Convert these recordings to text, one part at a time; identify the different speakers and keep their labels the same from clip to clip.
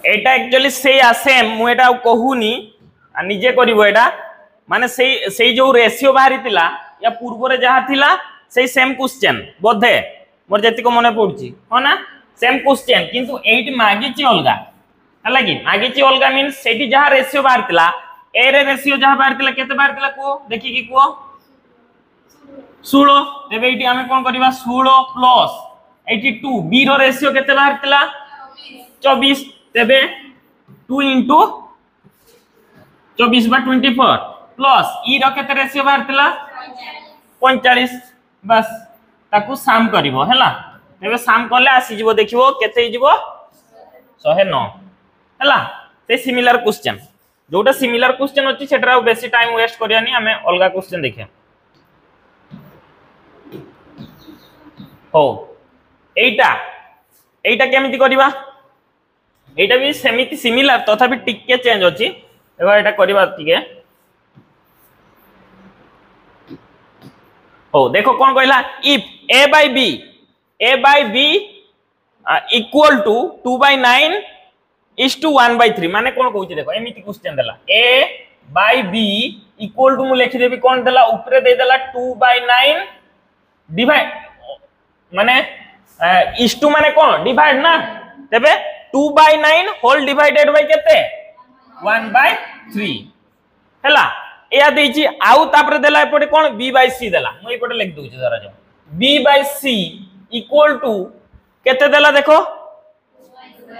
Speaker 1: एटा actually से same मु एटा कहूनी निजे करिवो एटा माने से जो रेशियो बाहरी तिला या पूर्व रे जहा थिला से सेम क्वेश्चन बोधे मोर जति को मने पड़ुची हो ना सेम क्वेश्चन किंतु एठी मागिची अलगा हला कि मागिची अलगा मींस सेठी जहा रेशियो बाहर तिला ए रे रेशियो जहा बाहर तिला केते बाहर तिला को देखि कि को 16 तेबे एठी हमें कोन करबा 16 प्लस 82 बी रो रेशियो केते बाहर तिला 24 तेबे 2 into 24 by 24 प्लस ई रो केते रेशियो बाहर तिला 45 बस ताकू साम करिवो हैला तेबे साम करले आसी जिवो देखिवो केते जिवो 109 हैला से सिमिलर क्वेश्चन जोटा सिमिलर क्वेश्चन अछि सेटरा बेसी टाइम वेस्ट करियानी हमें अलगा क्वेश्चन देखिया हो एटा केमिति करबा एटा भी सेमिति सिमिलर तथापि टिके चेंज अछि एबा एटा करबा टिके हो देखो कोन कहला if a by b equal to 2 by 9 is to 1 by 3 माने कोन कहूची देखो एमिति क्वेश्चन देला a by b equal to मु लिखि देबी कोन देला ऊपर दे देला 2 by 9 डिवाइड माने is to माने कोन डिवाइड ना तबे 2 by 9 होल डिवाइडेड बाय केते 1 by 3 हैला एया देछि आउ तापर देला एपटे कोन b by c देला मु एपटे लिख दोछि जरा जो b by c equal to केते देला देखो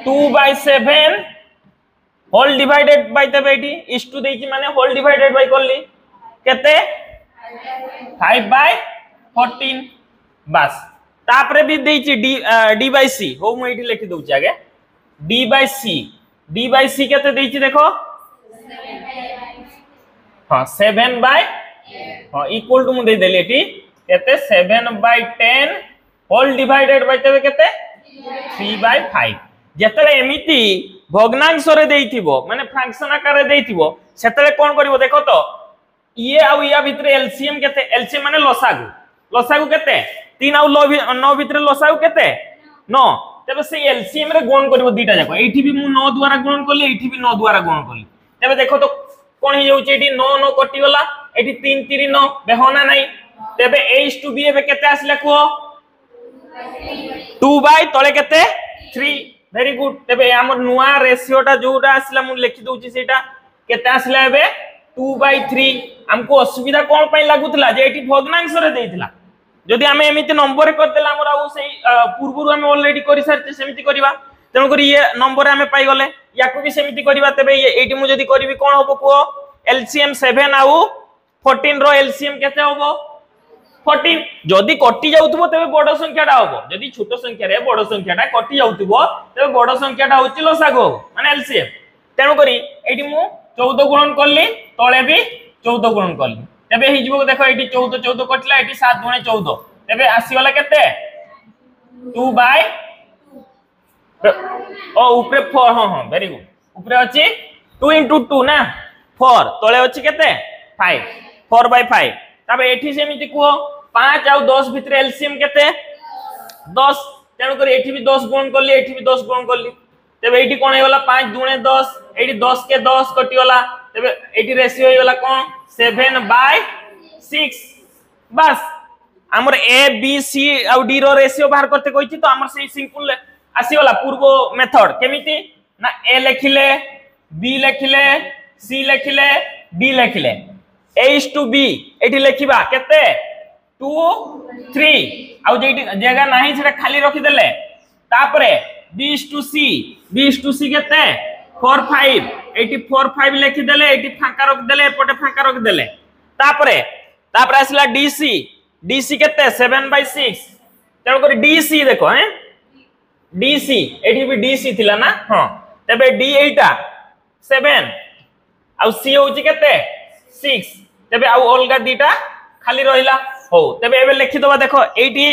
Speaker 1: 2 by 7 होल डिवाइडेड बाय तबे एटी is to देछि माने होल डिवाइडेड बाय करली केते 5 by 14 बस तापरे भी देछि d by c हो मु एटी लिखि दोछि आगे d by c केते देछि देखो 7 by हां इक्वल टू मु दे देली एटी केते 7 by 10 होल डिवाइडेड बाय तबे केते 3 by 5 जेतले एमिति भग्नांश रे देइथिबो माने फ्रैक्शन आकार रे देइथिबो सेतले कोन करिवो देखो तो ये आ या भितर एलसीएम केते एलसीएम माने लसागु केते 3 आ 9 भितर लसागु केते 9 तबे से एलसीएम रे गुण करिवो दीटा जाको एठी भी मु 9 द्वारा गुण करली एठी भी 9 द्वारा गुण करली तबे देखो तो कोन ही जाउची एठी 9 9 कटि गला एठी 3 3 9 बेहोना नाही तबे a is to b एबे केते आसले को 2 by तळे केते 3 वेरी गुड तबे हमर नुवा रेशियोटा जोटा आसला मु लिखि दोची सेटा केते आसला एबे 2 by 3 हमको असुविधा कोन पई लागुतला जे एठी भग्नांश रे देइतला जदि हमें एमिति नंबर कर देला हमर आउ सेही पूर्वरु हमें ऑलरेडी करि सारते सेमिति करबा तेनु करी ये नंबर हमें पाई गले याकू भी सेमिति करबा तबे एठी मु जदि करबी कोन होबो को एलसीएम 7 आउ 14 रो एलसीएम केते होबो 14 जदि कटि जाउतबो तबे बड़ संख्याटा होबो जदि छोट संख्या रे बड़ संख्याटा कटि जाउतबो तबे बड़ संख्याटा होछि लसागु माने एलसीएम तेनु करी एठी मु 14 गुणन करली तळे भी 14 गुणन करली तबे हि जिवो देखो एठी 14 14 कटला एठी 7 गुणे 14 तबे आसी वाला केते 2 by ओ ऊपर 4 हां वेरी गुड ऊपर अछि 2 into 2 ना 4 तळे अछि केते 5 4 by 5 तबे एठी सेमिति को 5 आ 10 भितर एलसीएम केते 10 तेनु कर एठी भी 10 गुण करली एठी भी 10 गुण करली तबे एठी कोन हेला 5 दुणे 10 एठी 10 के 10 कटि गला तबे एठी रेशियो हे गला कोन 7 by 6 बस हमर a b c आ d रो रेशियो बाहर करते कहिछि तो हमर सेही सिंपल आसी गला पूर्व मेथड केमिति ना a लिखिले b लिखिले c लिखिले d लिखिले a is to b एठी लिखिबा केते 2 3 आ जेठी जगह नाही सेटा खाली रखि देले तापरे b is to c केते 4 5 एठी 4 5 लिखि देले एठी फांका रख देले एपटे फांका रख देले तापरे आसला dc केते 7 by 6 तेनु कर dc देखो हैं dc एठी भी dc थिला ना हां तबे d एटा 7 आ c होची केते 6 तबे आ अलगा दीटा खाली रहिला हो तबे एबे लिखि दबा देखो एठी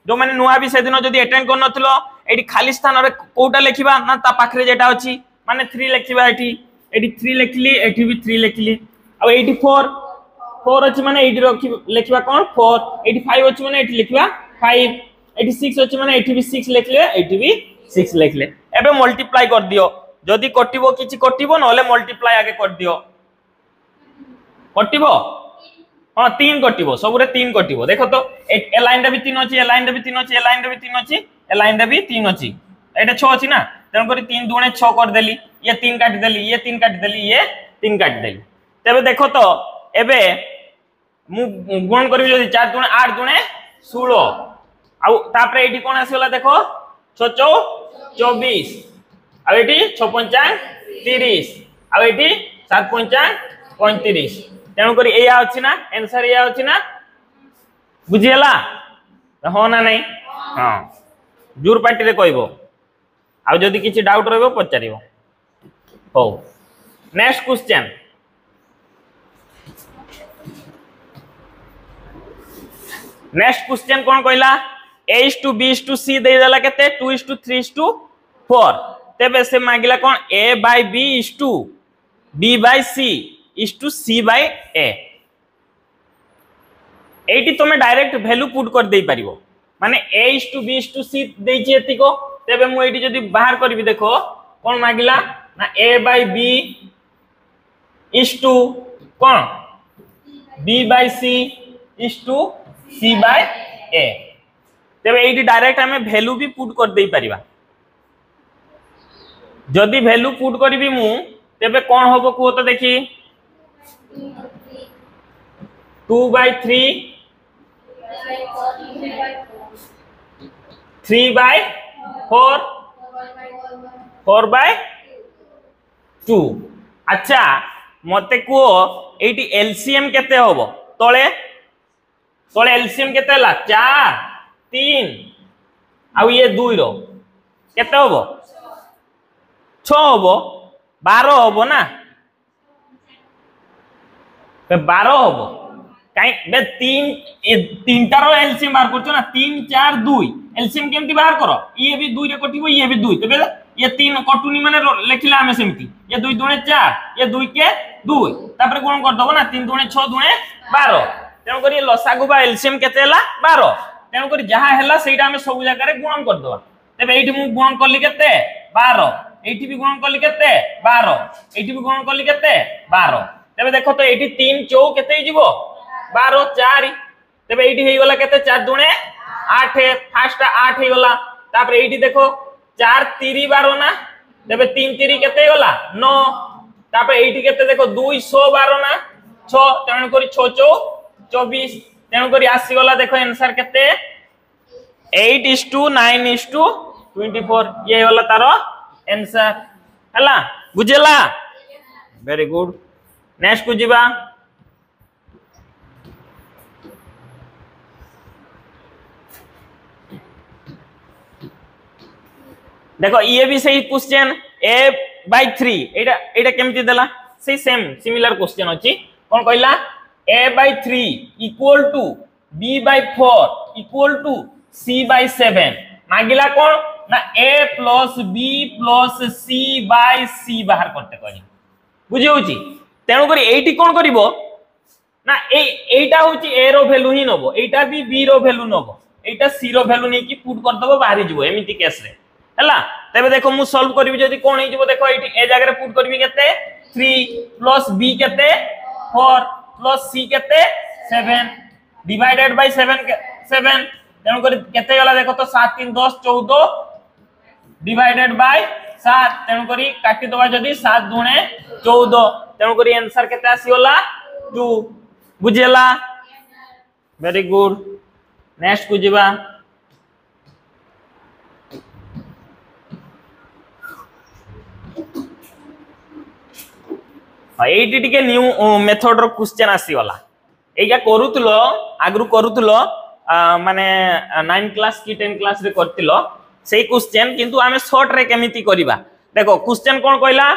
Speaker 1: जो माने नुवा भी सेदिनो जदी अटेंड कर नथिलो एठी खाली स्थान रे कोटा लिखिबा ना ता पाखरे जेटा अछि माने 3 लिखिबा एठी 3 लिखली एठी भी 3 लिखली आ एठी 4 अछि माने एठी रखि लिखिबा कोन 4 एठी 5 अछि माने एठी लिखिबा 5 86 अछि माने एठी भी 6 लिखले एठी भी 6 लिखले एबे मल्टीप्लाई कर दियो जदि कटिबो किछि कटिबो नले मल्टीप्लाई आगे कर दियो कटिबो हां 3 कटिबो सबरे 3 कटिबो देखो तो ए लाइन रे भी 3 अछि ए लाइन रे भी 3 अछि ए लाइन रे भी 3 अछि ए लाइन रे भी 3 अछि एटा 6 अछि ना तन करी 3 दुणे 6 कर देली ये 3 काट देली ये 3 काट देली ये 3 काट देली तबे देखो तो एबे मु गुण करबी जदि 4 दुणे 8 दुणे 16 आ तापरे एठी कोन आसीला देखो 6 24 आ एठी 6 55 30 आ एठी 7 55 35 तेणु करी एया अछि ना आंसर एया अछि ना बुझियला हो ना नहीं हां जोर पार्टी रे कहबो आ जदि किछि डाउट रहबो पचारिबो हो नेक्स्ट क्वेश्चन कोन कहला a is to b is to c दे देला केते 2 is to 3 is to 4 तेबे से मागिला कोन a by b is to b by c is to c by a eighty तुमे डायरेक्ट वैल्यू पुट कर देई परिबो माने a is to b is to c देई जे एतिको तेबे मु एटी जदी बाहर करबी देखो कोन मागिला ना a by b is to cone b by c is to c by a तेबे एटी डायरेक्ट हमें वैल्यू भी पुट कर देई परिबा जदी वैल्यू पुट करबी मु तेबे कोन होबो को तो देखी 2 by 3 3 by 4 4 by 2 अच्छा मते को एटी एलसीएम केते होबो तळे तळे एलसीएम केते हला 4 3 आ ये 2 रो केते होबो 6 होबो 12 होबो ना 12 होबो काई बे 3 टारो एलसीएम बाहर करछो ना 3 4 2 एलसीएम केमती बाहर करो ये भी 2 रे कटिबो ये भी 2 तबे ये 3 कटुनी माने लेखिला हमें सेमती ये 2 दुणे 4 ये 2 के 2 तापर गुण कर दबो ना 3 दुणे 6 दुणे 12 तेन करी लसागु बा एलसीएम केते हला 12 तेन करी जहा हला सेटा हमें सब जगह रे गुण कर दबा तबे एठी मु गुण करली केते 12 एठी भी गुण करली केते 12 एठी भी गुण करली केते 12 तबे देखो तो एठी 3 4 केते हिजिबो 12 4 तबे एठी हेई गला केते 4 दुणे 8 फर्स्ट 8 हेई गला तापर एठी देखो 4 3 12 ना तबे 3 3 केते गला 9 तापर एठी केते देखो 212 ना 6 तेन करी 6 6 24 तेन करी आसी गला देखो आंसर केते 8 is to 9 is to 24 ये होला तारो आंसर हला बुझला वेरी गुड नेक्स्ट को जीवा देखो ये भी सही क्वेश्चन a by 3 एटा एटा केमति देला सही सेम सिमिलर क्वेश्चन अछि कोन कहला a by 3 equal to b by 4 equal to c by 7 मागिला कोन ना a plus b plus c by c बाहर करते करी बुझी होची तेनु करी एटी कोन करिवो ना एटा होची a रो वैल्यू ही नबो एटा भी b रो वैल्यू नबो एटा c रो वैल्यू नै की पुट कर दबो बाहरी जिवो एमिति केस रे हला तबे देखो मु सॉल्व करबी जदी कोन हे जिवो देखो एटी ए जगह रे पुट करबी केते 3 plus b केते 4 plus c केते 7 डिवाइडेड बाय 7 तेनु करी केते गला देखो तो 7 3 10 14 डिवाइडेड बाय 7 तेनु करी काटी दबा जदी 7 दुणे 14 तेनु करी आंसर केते आसी होला 2 बुझियला वेरी गुड नेक्स्ट को जीवा एटी टिके न्यू मेथड रो क्वेश्चन आसी गला एया करूतलो आगरु करूतलो माने 9 क्लास की 10 क्लास रे करतिलो सेही क्वेश्चन किंतु आमे शॉर्ट रे केमिति करिबा देखो क्वेश्चन कोन कहला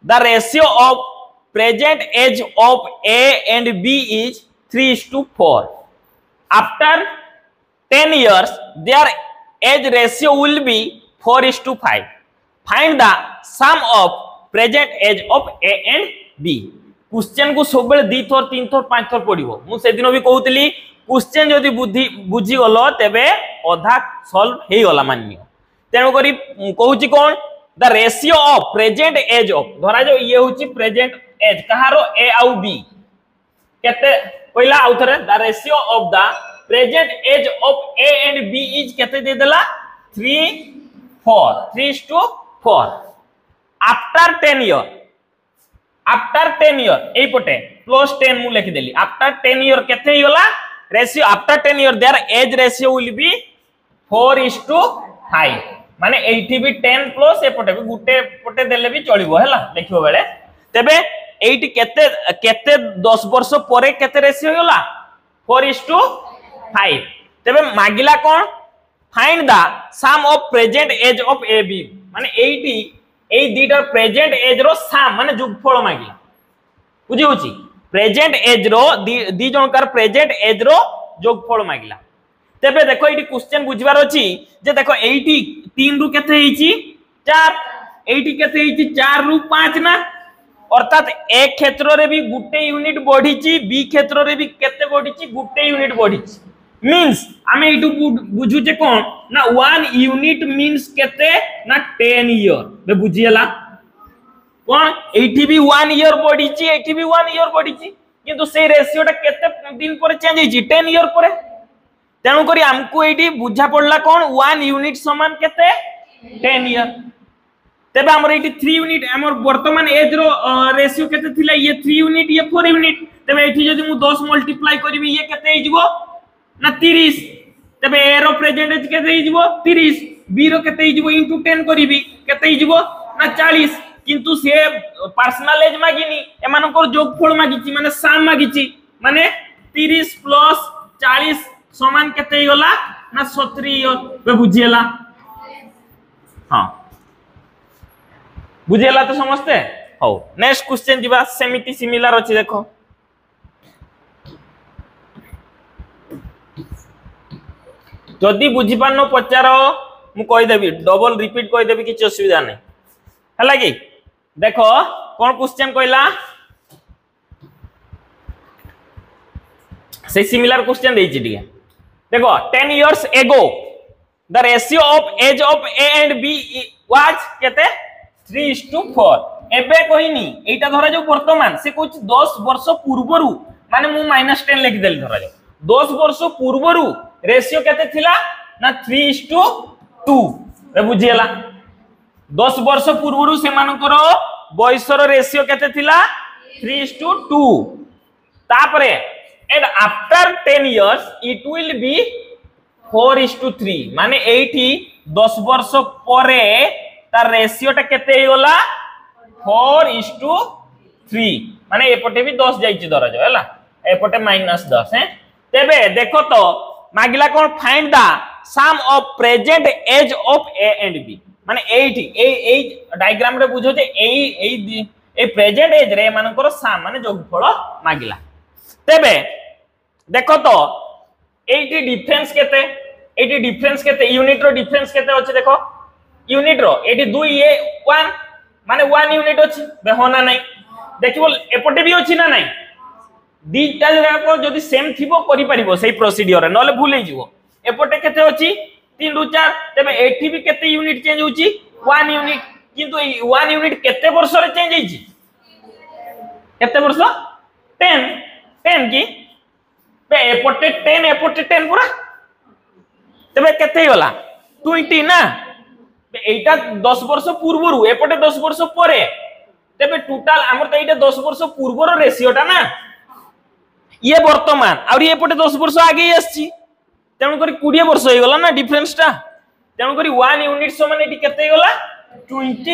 Speaker 1: the ratio of present age of a and b is 3:4 after 10 years their age ratio will be 4:5 find the sum of present age of a and b question को सब बेले 2 थर 3 थर 5 थर पढिबो मु से दिन भी कहउतली क्वेश्चन जदी बुझी गलो तेबे अधा सॉल्व हे गला मानियो तेनु करी कहउची कोन the ratio of present age of Dhara जो ये होची प्रेजेंट एज कहारो ए आउ बी केते पहिला आउथरे the ratio of the present age of A and B is केते दे देला 3:4 आफ्टर 10 ईयर एई पटे प्लस 10 मु लिखि देली आफ्टर 10 ईयर केते हिला ratio after 10 year their age ratio will be 4:5 माने एठी भी 10 प्लस ए पटे भी गुटे पटे देले भी चलिबो हैला देखिबो बेले तबे एठी केते केते 10 वर्ष परे केते रेशियो होला 4:5 तबे मागिला कोन find the sum of present age of A B माने एठी ए दीटा प्रेजेंट एज रो सम माने जोगफल मागिला बुझी होची प्रेजेंट एज रो दी जनकर प्रेजेंट एज रो जोगफल मागिला तबे देखो एठी क्वेश्चन बुझबार अछि जे देखो एठी 3 रु केते हेची 4 एठी केते हेची 4 रु 5 ना अर्थात ए क्षेत्र रे भी गुटे यूनिट बढ़ीची बी क्षेत्र रे भी केते बढ़ीची गुटे यूनिट बढ़ीची मींस आमे एटू बुझुचे कोन ना 1 यूनिट मींस केते ना 10 ईयर बे बुझियला कोन एठी भी 1 ईयर बढ़ीची एठी भी 1 ईयर बढ़ीची किंतु से रेशियोटा केते दिन पर चेंज हेची 10 ईयर पर तेणु करी हमको एठी बुझा पड़ला कोन 1 यूनिट समान केते 10 ईयर तबे हमर एठी 3 यूनिट हमर वर्तमान एज रो रेशियो केते थिला ये 3 यूनिट ये 4 यूनिट तबे एठी जदी मु 10 मल्टीप्लाई करबी ये केते हिजबो ना 30 तबे ए रो प्रेजेंट एज केते हिजबो 30 बी रो केते हिजबो इनटू 10 करबी केते हिजबो ना 40 किंतु से पर्सनल एज मागिनी एमानकर जोगफल मागिची माने सम मागिची माने 30 प्लस 40 समान केते हिगला ना 70 बे बुझियला हां बुझियला तो समझते हो नेक्स्ट क्वेश्चन दिबा सेमिति सिमिलर अछि देखो जदी बुझी पानो पचारो मु कहि देबी डबल रिपीट कहि देबी किछ असुविधा नै हला कि देखो कोन क्वेश्चन कहला से सिमिलर क्वेश्चन देछि दिया देखो 10 years ago the ratio of age of A and B was केते 3:4 एबे कहिनी एटा धरा जो वर्तमान से कुछ 10 वर्ष पूर्वरु माने मु -10 लिख देली धरा जो 10 वर्ष पूर्वरु रेशियो केते थिला ना 3:2 रे बुझियला 10 वर्ष पूर्वरु से मानकर बयसर रेशियो केते थिला 3:2 तापरे and after 10 years it will be 4:3 माने एठी 10 वर्ष परे तार रेशियोटा केते हेगला 4:3 माने एपटे भी 10 जाईची धरा जो हैला एपटे -10 है तेबे देखो तो मागिला कोन find the sum of present age of A and B माने एठी ए डायग्राम रे बुझो जे ए प्रेजेंट एज रे मानकर सम माने जोगफल मागिला तेबे देखो तो एटी डिफरेंस केते यूनिट रो डिफरेंस केते अछि देखो यूनिट रो एटी 2 ये 1 माने 1 यूनिट अछि बेहोना नै देखिबो एपटे भी अछि ना नै दीटा जको जदी सेम थिबो करि परिबो सेही प्रोसीजर नले भूल हे जिवो एपटे केते अछि 3 रु 4 तबे एटी भी केते यूनिट चेंज होछि 1 यूनिट किंतु 1 यूनिट केते वर्ष रे चेंज हेछि केते वर्ष 10 की बे एपटे 10 पूरा तबे केते होला 20 ना बे एटा 10 वर्ष पूर्वरु एपटे 10 वर्ष परे तबे टोटल हमर त एटा 10 वर्ष पूर्वर रेशियोटा ना ये वर्तमान और ये एपटे 10 वर्ष आगे आछि तेनु करी 20 वर्ष होई गला ना डिफरेंस टा तेनु करी 1 यूनिट समान एटी केते गला 20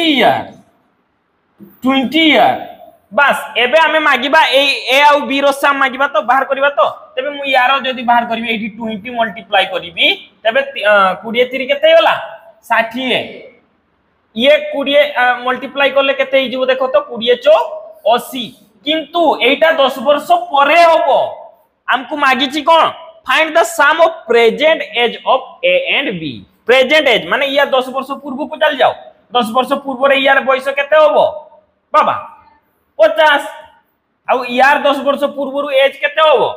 Speaker 1: ईयर बस एबे हमें मागिबा ए आ बी रो सम मागिबा तो बाहर करबा तो तबे मु यारो जदी बाहर करबी एठी 20 मल्टीप्लाई करबी तबे 20 3 केते होला 60 ये 20 मल्टीप्लाई करले केते हिजबो देखो तो 20 चो 80 किंतु एटा 10 वर्ष परे होबो हमकु मागिची कोन find the sum of present age of A and B present age माने या 10 वर्ष पूर्व को चल जाओ 10 वर्ष पूर्व रे यार बयस केते होबो बाबा 50 आ यार 10 वर्ष पूर्व एज केते होबो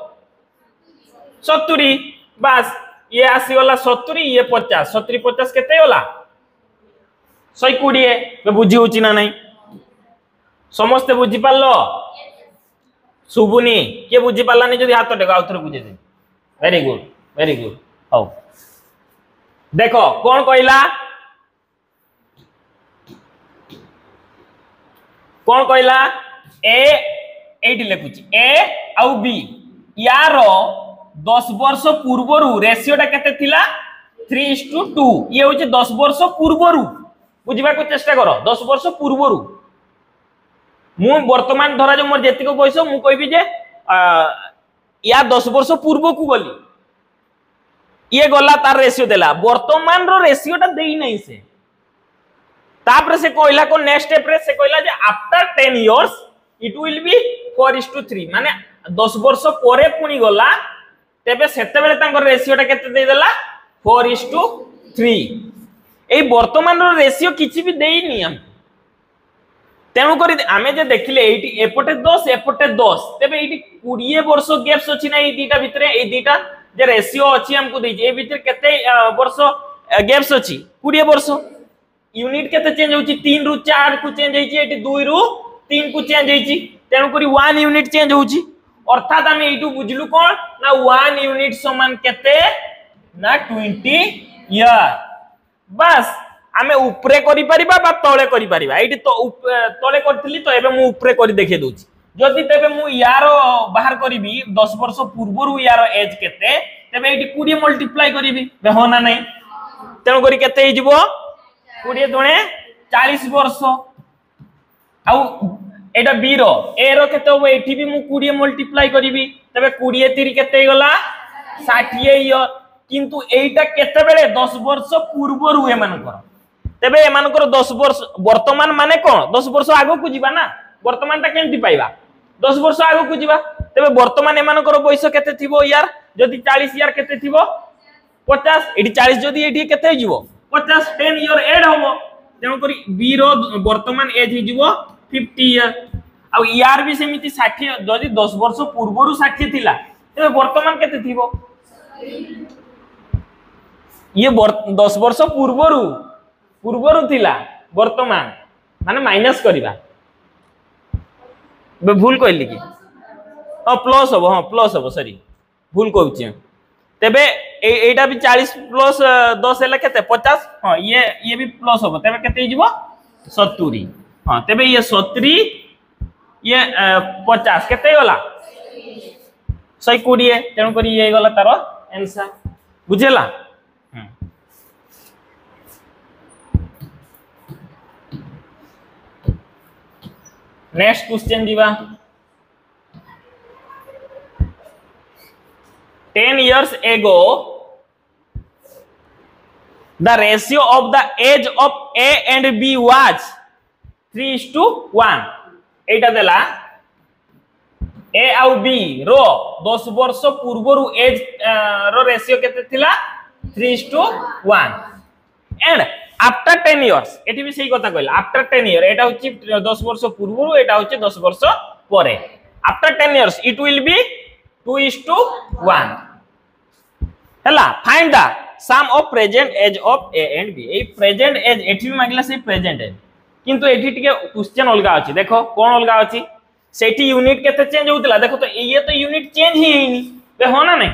Speaker 1: 70 बस ये आसी वाला 70 ये 50 70 50 केते होला 120 बुझी होची ना नहीं समस्ते बुझी पारलो शुभुनी के बुझी पालानी जदि हाथ टेक आउथरे बुझे दे वेरी गुड हाउ देखो कौन कहला ए एटी लिखुची ए आउ बी यार 10 वर्ष पूर्वरु रेशियोटा केते थिला 3:2 ये होची 10 वर्ष पूर्वरु बुझिबा को चेष्टा करो 10 वर्ष पूर्वरु मु वर्तमान धरा जो मोर जेतिको बयस मु कहबी जे या 10 वर्ष पूर्व को गली ये गला तार रेशियो देला वर्तमान रो रेशियोटा देई नहीं से तापर से कहला को नेक्स्ट स्टेप रे से कहला जे after 10 years it will be 4:3 माने 10 वर्ष परे पुनी गला तेबे सेते बेले तांकर रेशियोटा केते दे देला 4:3 ए वर्तमान रो रेशियो किछि भी देई नि हम तेणु करी आमे जे देखिले एटी एपटे 10 एपटे 10 तेबे एटी 20 वर्ष गैप्स अछि ना ए दीटा भितरे ए दीटा जे रेशियो अछि हमकु देई जे भितर केते वर्ष गैप्स अछि 20 वर्ष यूनिट केते चेंज होछि 3 रु 4 को चेंज होछि एटी 2 रु 3 को चेंज होछि तेणु करी 1 यूनिट चेंज होछि अर्थात आमे एटू बुझलु कोन ना 1 यूनिट समान केते ना 20 ईयर बस आमे ऊपरे करि परिबा बा तळे करि परिबा एटी तो तळे करथिली तो एबे मु ऊपरे करि देखे दोछि जदि तेबे मु यारो बाहर करिबी 10 वर्ष पूर्वरु यारो एज केते तेबे एटी 20 मल्टीप्लाई करिबी बे होना नै तेणु करी केते हिजबो 20 दुणे 40 वर्ष आउ एटा बी रो ए रो केते हो एठी भी मु 20 मल्टीप्लाई करिबी तबे 20 3 केते गला 60 ईयर किंतु एटा केते बेले 10 वर्ष पूर्वरु ए मानकर तेबे ए मानकर 10 वर्ष वर्तमान माने कोन 10 वर्ष आगो को जीवा ना वर्तमान ता केंति पाइबा 10 वर्ष आगो को जीवा तेबे वर्तमान ए मानकर बयस केते थिबो यार जदि 40 यार केते थिबो 50 एडी 40 जदि एडी केते जीवो 50 10 ईयर एड होबो तेनो करी बी रो वर्तमान एज हि जीवो 50 ईयर आ यार भी सेमिति 60 जदि 10 वर्ष पूर्वरु 60 थिला तेबे वर्तमान केते थिबो ये 10 वर्ष पूर्वरु थिला वर्तमान माने माइनस करिबा बे भूल कहली कि प्लस हो सॉरी भूल कहउची तेबे एटा भी 40 प्लस 10 हैला केते 50 हां ये भी प्लस हो तेबे केते हिजबो 70 हां तेबे ये 70 ये 50 केते होला 120 तेनु करी ये गला तारो आंसर बुझेला नेक्स्ट क्वेश्चन दिवा 10 years ago the ratio of the age of A and B was 3:1 एटा देला A आउ B रो 10 वर्ष पूर्वरु एज रो रेशियो केते थिला 3:1 एंड आफ्टर 10 years एठी भी सही कथा कहला आफ्टर 10 year एटा होची 10 वर्ष पूर्वरु एटा होची 10 वर्ष परे after 10 years it will be 2:1 हला find the sum of present age of A and B ए प्रेजेंट एज एठी भी मागला से प्रेजेंट एज किंतु एठी टिके क्वेश्चन अलगा अछि देखो कोन अलगा अछि सेठी यूनिट केते चेंज होतला देखो तो ये तो यूनिट चेंज ही हेनी बे होना नै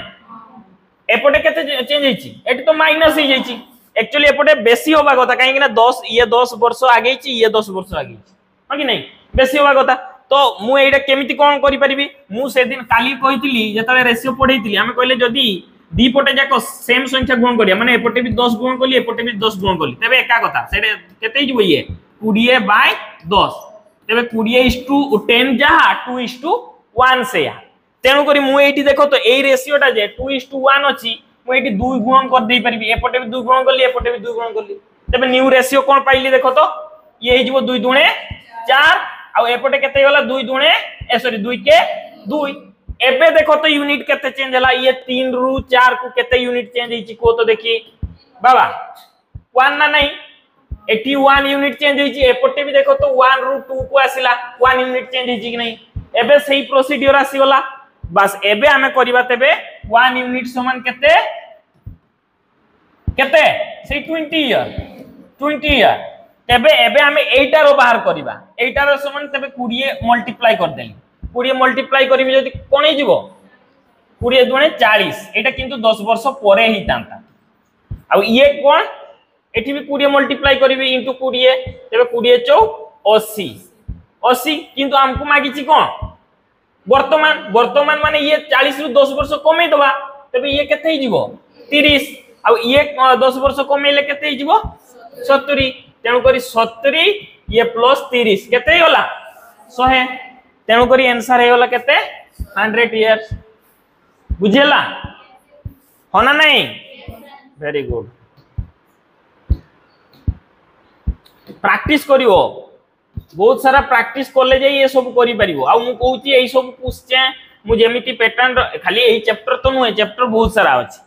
Speaker 1: एपटे केते चेंज हिची एठी तो माइनस ही जाईची एक्चुअली एपटे बेसी होबा कथा काहे कि ना 10 ये 10 वर्ष आगे छी ये 10 वर्ष आगे छी हां कि नै बेसी होबा कथा तो मु एटा केमिति कोन करि परिबी मु से दिन काली कहितली जेतले रेशियो पढैतली हम कहले जदी दी पटे जाको सेम संख्या गुण करिया माने एपटे भी 10 गुण कली एपटे भी 10 गुण कली तबे एका कथा सेटे केते हिजबो ये 20/10 तबे 20:10 जहा 2:1 से या तेनु करी मु एठी देखो तो एई रेशियोटा जे 2:1 अछि मु एठी 2 गुण कर देई परबी एपटे भी 2 गुण कली एपटे भी 2 गुण कली तबे न्यू रेशियो कोन पाइली देखो तो ये हिजबो 2 दुणे 4 आ एपटे केते गला 2 दुणे सॉरी 2 के 2 एबे देखो तो यूनिट केते चेंज हला ये 3 रु 4 को केते यूनिट चेंज हिची को तो देखी बाबा 1 ना नहीं 81 यूनिट चेंज हिची एपटे भी देखो तो 1 रु 2 को आसिला 1 यूनिट चेंज हिची कि नहीं एबे सही प्रोसीजर आसीगला बस एबे हमें करिबा तबे 1 यूनिट समान केते केते से 20 ईयर तेबे एबे हमें एटार बाहर करबा एटार समान तेबे 20 मल्टीप्लाई कर देली 20 मल्टीप्लाई करबी जदी कोन हे जीवो 20 दुणे 40 एटा किंतु 10 वर्ष परे ही तांता आ ये कोन एठी भी 20 मल्टीप्लाई करबी इनटू 20 तेबे 20 चौ 80 80 किंतु हमको मागी छि कोन वर्तमान वर्तमान माने ये 40 रु 10 वर्ष कमे दबा तबे ये केते हिजिवो 30 आ ये 10 वर्ष कमेले केते हिजिवो 70 तेनु करी 70 ये प्लस 30 केते होला 100 तेनु करी आंसर हे होला केते 100 इयर्स बुझेला होना नहीं वेरी गुड प्रैक्टिस करिवो बहुत सारा प्रैक्टिस करले जे ये सब करि परिवो आ मु कहूची एई सब क्वेश्चन मु जेमिति पैटर्न खाली एई चैप्टर तो नुहे चैप्टर बहुत सारा अछि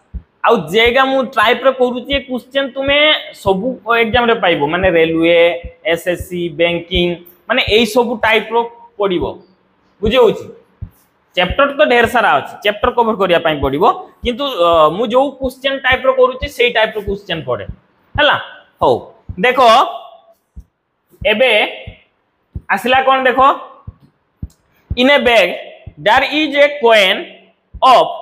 Speaker 1: आ जेगा मु ट्राई पर करूची क्वेश्चन तुमे सब एग्जाम रे पाइबो माने रेलवे एसएससी बैंकिंग माने एई सब टाइप रो पडिबो बुझे होची चैप्टर तो ढेर सारा अछि चैप्टर कवर करिया पई पडिबो किंतु मु जो क्वेश्चन टाइप रो करूची सेई टाइप रो क्वेश्चन पडे हला हो देखो एबे आसिला कोन देखो in a bag there is a coin of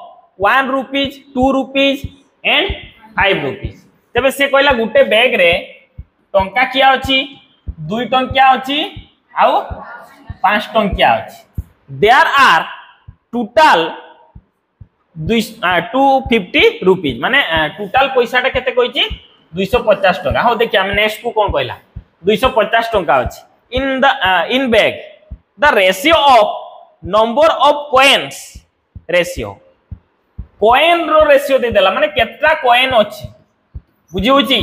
Speaker 1: 1 rupees 2 rupees and 5 rupees तबे से कहला गुटे बैग रे टंका किया अछि 2 टंकिया अछि आउ 5 टंकिया अछि देयर आर टोटल 250 रुपीज माने टोटल पैसाटा केते कहिछि 250 टंका हो देखि हम नेक्स्ट को कोन कहला 250 टंका अछि in bag the ratio of number of coins ratio coin रो रेशियो दे देला माने केत्रा कॉइन अछि बुझी होची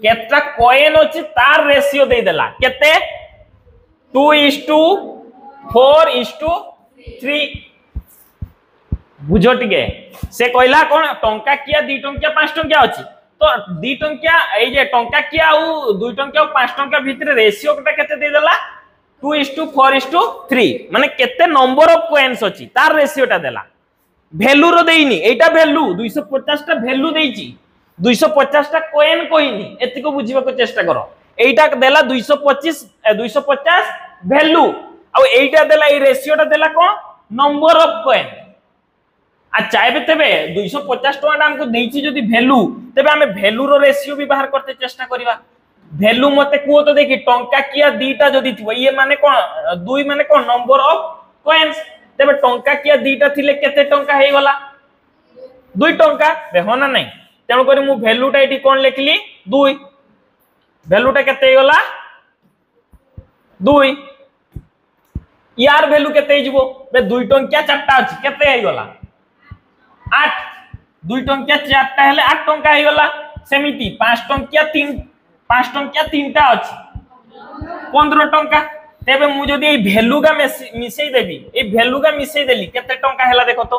Speaker 1: केत्रा कॉइन अछि तार रेशियो दे देला केते 2:4:3 बुझो टिके से कहला कोन टंका किया 2 टंकिया 5 टंकिया अछि तो 2 टंकिया ए जे टंका किया आ 2 टंकिया आ 5 टंकिया भितरे रेशियो केते दे देला 2:4:3 माने केते नंबर ऑफ कॉइन्स अछि तार रेशियोटा देला वैल्यू रो देइनी एटा वैल्यू 250 टा वैल्यू देइची 250 टा कॉइन कोइनी एति को बुझिबा को चेष्टा करो एटा देला 250 वैल्यू आ एटा देला ए रेशियोटा देला को नंबर ऑफ कॉइन आ चाहे तेबे 250 टका हमको देइची जदी वैल्यू तेबे हमें वैल्यू रो रेशियो भी बाहर करते चेष्टा करिवा वैल्यू मते को तो देखि टंका किया दीटा जदी थिबो ये माने कोन 2 माने कोन नंबर ऑफ कॉइन्स तेबे टंका किया दीटा थिले केते टंका हे गला 2 टंका बे होना नहीं तेनु करी मु वैल्यूटा एठी कोन लिखली 2 वैल्यूटा केते हे गला 2 यार वैल्यू केते हे जिवो बे 2 टंका चारटा अछि केते हे गला 8 2 टंकिया 4टा हेले 8 टंका हे गला सेमिति 5 टंकिया 3टा अछि 15 टंका तेबे मु जदी ए वैल्यू का मिसई देबी ए वैल्यू का मिसई देली केते टंका हेला देखो तो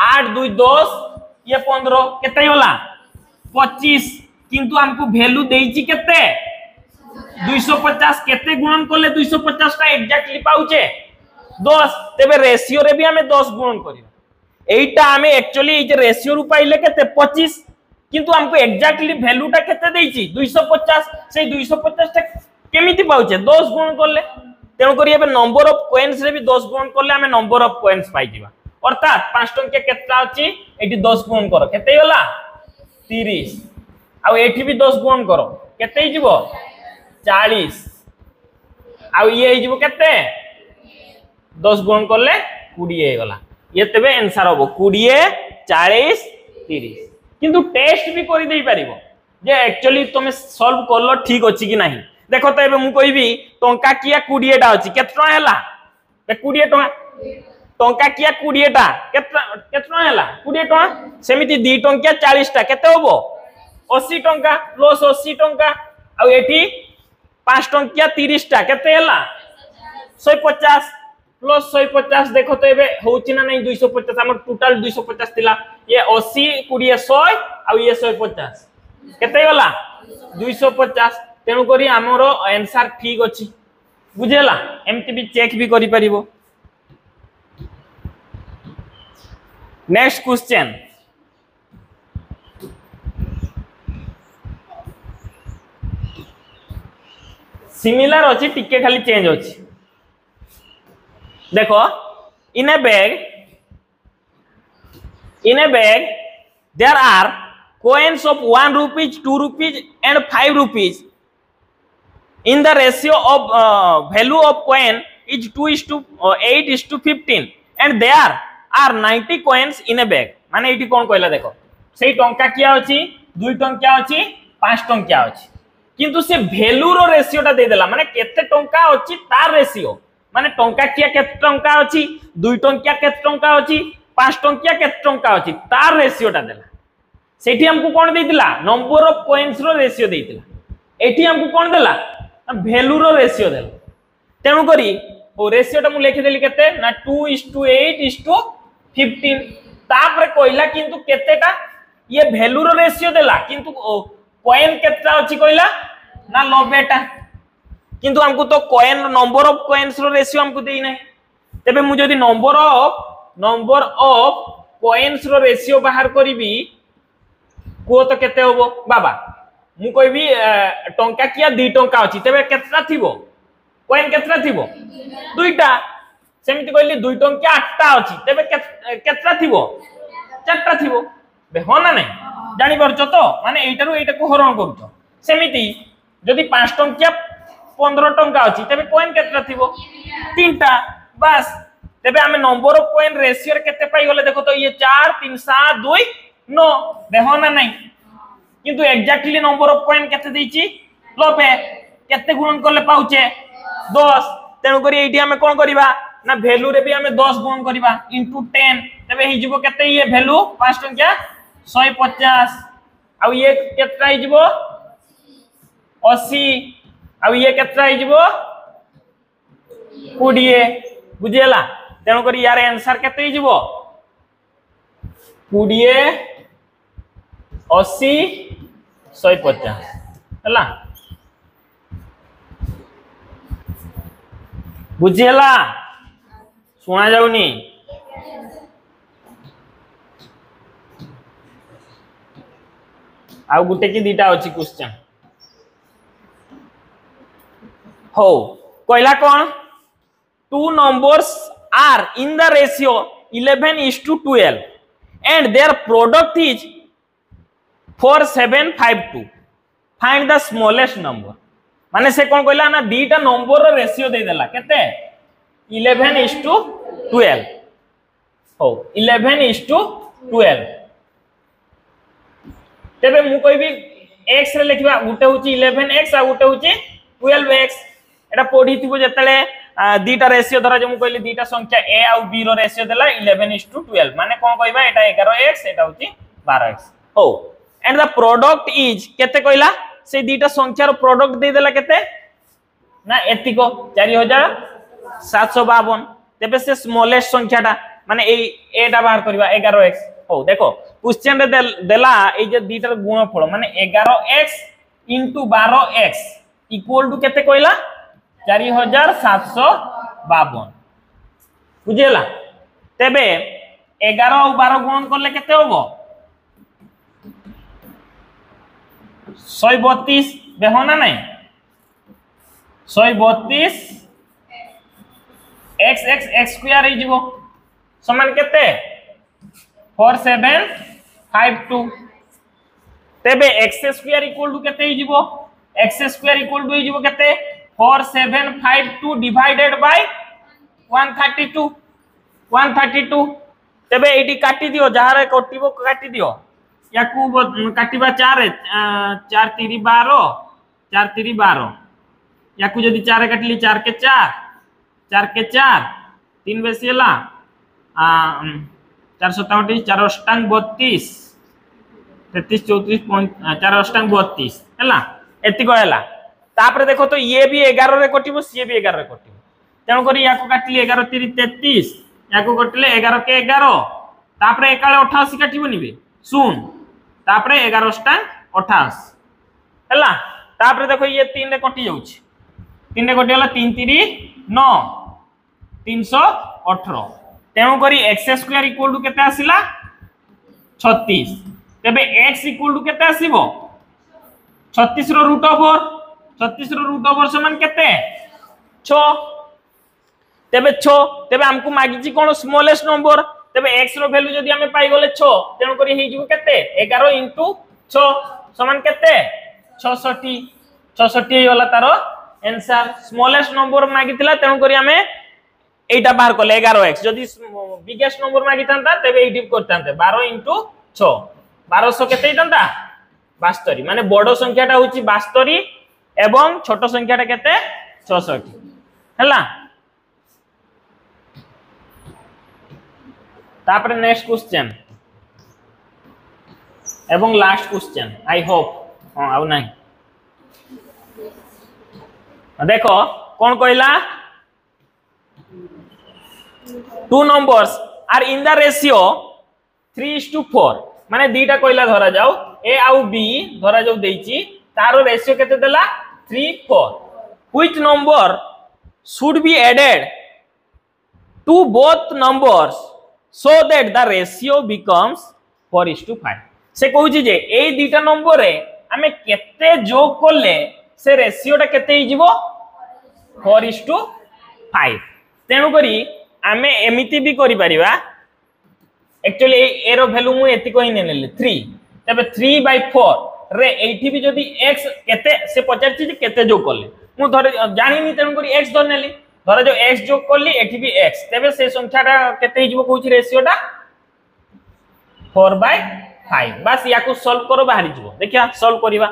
Speaker 1: 8 2 10 ये 15 केते होला 25 किंतु हमको वैल्यू देइची केते 250 केते गुणन करले 250 टा एग्जैक्टली पाउचे 10 तेबे रेशियो रे भी हमें 10 गुणन करियो एटा हमें एक्चुअली ए जे रेशियो रु पाइले केते 25 किंतु हमको एग्जैक्टली वैल्यूटा केते देइची 250 से 250 टा केमिति पाउचे 10 गुणन करले तेनु करी एबे नंबर ऑफ कॉइन्स रे भी 10 गुणन करले हमें नंबर ऑफ कॉइन्स पाइ दिबा अर्थात 5 टंकिया केतना अछि एठी 10 गुणन करो केते होला 30 आ एठी भी 10 गुणन करो केते हि जिवो 40 आ ये हि जिवो केते 10 गुणन करले 20 हे गला ये तेबे आंसर होबो 20 40 30 किंतु टेस्ट भी करि देई परिबो जे एक्चुअली तुमे सॉल्व करलो ठीक अछि कि नाही देखो तो एबे मु कहबी टंका किया 20 टा अछि केतना हैला 20 टका टंका किया 20 टा केतना हैला 20 टका सेमिति 2 टंकिया 40 टा केते होबो 80 टंका प्लस 80 टंका आ एठी 5 टंकिया 30 टा केते हैला 150 प्लस 150 देखो तो एबे होउची ना नहीं 250 हमर टोटल 250 थिला ये 80 20 100 आ ये 150 केते होला 250 तेनु करी हमरो आंसर ठीक अछि बुझेला एमती भी चेक भी करि परिबो नेक्स्ट क्वेश्चन सिमिलर अच्छी टिके खाली चेंज अच्छी देखो in a bag there are coins of 1 rupees 2 rupees and 5 rupees in the ratio of value of coin is 2:8:15 and there are 90 coins in a bag माने eighty कोन कहला देखो सेही टंका किया अछि 2 टंका अछि 5 टंका अछि किंतु से वैल्यू रो रेशियोटा दे देला माने केते टंका अछि तार रेशियो माने टंका किया केते टंका अछि 2 टंका केते टंका अछि 5 टंका केते टंका अछि तार रेशियोटा देला सेठी हमको कोन देतिला नंबर ऑफ कॉइन्स रो रेशियो देतिला एठी हमको कोन देला वैल्यू रो रेशियो देला तेनु करी ओ रेशियोटा मु लिखि देली केते ना 2:8:15 तापर कहला किंतु केतेटा ये वैल्यू रो रेशियो देला किंतु कॉइन केतेटा अछि कहला ना 90टा किंतु हमको तो कॉइन नंबर ऑफ कॉइन्स रो रेशियो हमको देई नै तबे मु जदी नंबर ऑफ कॉइन्स रो रेशियो बाहर करिवि को तो केते होबो बाबा मु कहबी टंका किया 2 टंका अछि तबे केतेटा थिबो कॉइन केतेटा थिबो 2टा सेमिति कहली 2 टंका 8टा अछि तबे केतेटा थिबो 4टा थिबो बे हो ना नै जानि परछो तो माने एटारु एटा को हरण करूछो सेमिति जदी 5 टंका 15 टंका अछि तबे कॉइन केतेटा थिबो 3टा बस तबे हमें नंबर ऑफ कॉइन रेशियो केते पाई गले देखो तो ये 4 3 7 2 9 देखो ना नहीं किंतु एग्जैक्टली नंबर ऑफ कॉइन केते देछि 90 केते गुणन करले पाउचे 10 तेनु करी एठी हमें कोन करिबा ना वैल्यू रे भी हमें 10 गुणन करिबा इनटू 10 तबे हि जिवो केते ये वैल्यू 5 टंका 150 आ ये केतेटा हि जिवो 80 आ ये केतेटा हि जिवो 20 बुझियला तेनु करी यार आंसर केते हि जिवो 20 80 150 हला बुझियला सुना जाउनी आ गुटे की दीटा अछि क्वेश्चन हो कहला कोन two numbers are in the ratio 11:12 and their product is 4752 find the smallest number माने से कोन कहला ना दीटा नंबर रो रेशियो दे देला केते 11:12 हो 11:12 तबे मु कहबी x रे लिखबा गुटे होची 11x आ गुटे होची 12x एटा पढिथिबो जतले दीटा रेशियो धरा जे मु कहली दीटा संख्या a आ b रो रेशियो देला 11:12 माने कोन कहबा एटा 11x एटा होची 12x हो एंड द प्रोडक्ट इज केते कहला से दीटा संख्या रो प्रोडक्ट दे देला केते ना एतिको 4752 तबे से स्मॉलेस्ट संख्याटा माने एटा बाहर करबा 11x हो देखो क्वेश्चन रे देला ए जे दीटा गुणफल माने 11x * 12x इक्वल टू केते कहला 4752 बुझियला तबे 11 और 12 गुणन करले केते होबो 132 बेहोना नहीं 132 x स्क्वायर हि जीवो समान केते 4752 तबे x स्क्वायर इक्वल टू केते हि जीवो x स्क्वायर इक्वल टू हि जीवो केते 4752 डिवाइडेड बाय 132 तबे एटी काटी दियो जहारे कटिबो काटी दियो याकू काटिबा 4 4 3 12 4 3 12 याकू जदी 4 काटली 4 के 4 4 के 4 3 बेसियला 427 4 अष्टांग 32 33 34 4 अष्टांग 32 हैला एति कहला तापर देखो तो ये भी 11 रे कटिबो सी भी 11 रे कटिबो तेन करी याकू काटली 11 3 33 याकू कटले 11 के 11 तापर एकाले 88 काटिबो निबे सुन तापर 11 अष्टांग 28 हैला तापर देखो ये 3 रे कटि जाउछि 3 रे कटि होला 3 3 9 318 तेनु करी x स्क्वायर इक्वल टू केते आसिला 36 तबे x इक्वल टू केते आसीबो 36 रो रूट ओवर 36 रो रूट ओवर समान केते 6 तेबे 6 तेबे हमकु मागिची कोन स्मॉलेस्ट नंबर तेबे x रो वैल्यू जदी हमें पाई गले 6 तेन करी हे जिवो केते 11 * 6 समान केते 66 66 हे होला तारो आंसर स्मॉलेस्ट नंबर मागितला तेन करी हमें एटा बाहर करले 11x जदी बिगेस्ट नंबर मागितांता तेबे एटी करतांते 12 * 6 1200 केते हितांता 72 माने बड़ संख्याटा होची 72 एवं छोट संख्याटा केते 66 हला तापर नेक्स्ट क्वेश्चन एवं लास्ट क्वेश्चन आई होप हां आउ नाही देखो कोन कहला two numbers are in the ratio 3:4 माने दीटा कहला धरा जाओ a आउ b धरा जाओ देइची तारो रेशियो केते देला 3:4 which number should be added to both numbers so that the ratio becomes 4:5 से कहूची जे ए दीटा नंबर रे हमें केते जोग करले से रेशियोटा केते ही जीवो 4:5 तेनु करी आमे एमिति भी करि परिबा एक्चुअली ए रो वैल्यू मु एति कहि नेले 3 तबे 3/4 रे एठी भी जदी x केते से 50 जे केते जोग करले मु धरे जानि नि तेनु करी x धर नेली धरे जो x जोग करली एठी भी x तबे से संख्याटा केते ही जीवो कहूची रेशियोटा 4/5 बस याकू सॉल्व करो बाहरी जीवो देखिया सॉल्व करिवा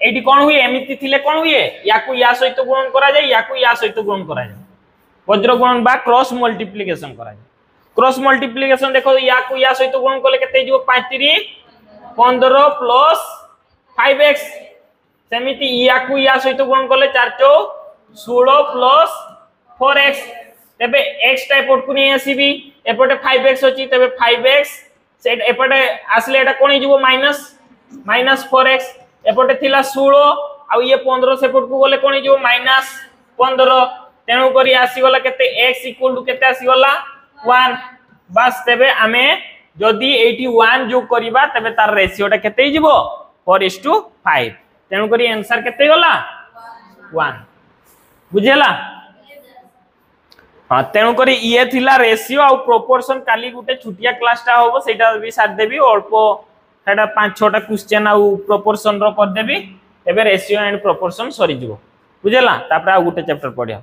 Speaker 1: एठी कोन हुई एमिति थिले कोन हुई याकू या सहित गुणन करा जाय याकू या सहित गुणन करा जाय वज्र गुणन बा क्रॉस मल्टीप्लिकेशन करा जाय क्रॉस मल्टीप्लिकेशन देखो याकू या सहित गुणन करले केते जीवो 5 15 प्लस 5x सेमिति याकू या सहित गुणन करले 4 16 प्लस 4x तबे x टाइप को नहीं आसीबी एपटे 5x अछि तबे 5x से एपटे आसले एटा कोन जीवो माइनस 4x एपटे थिला 16 आ ये 15 सेपट को गले कोन जीवो -15 तेनु करी आसी गला केते x इक्वल टू केते आसी गला 1 बस तबे हमें जदी 81 जो करिबा तबे तार रेशियोटा केते हिजबो 4:5 तेनु करी आंसर केते गला 1 बुझेला हां तेनु करी ये थिला रेशियो आ प्रोपोर्शन काली गुटे छुटिया क्लासटा होबो सेटा भी साथ देबी अल्प सेटा 5-6टा क्वेश्चन आ प्रोपोर्शन रो कर देबी एबे रेशियो एंड प्रोपोर्शन सरी जिवो बुझेला तापर आ गुटे चैप्टर पढिया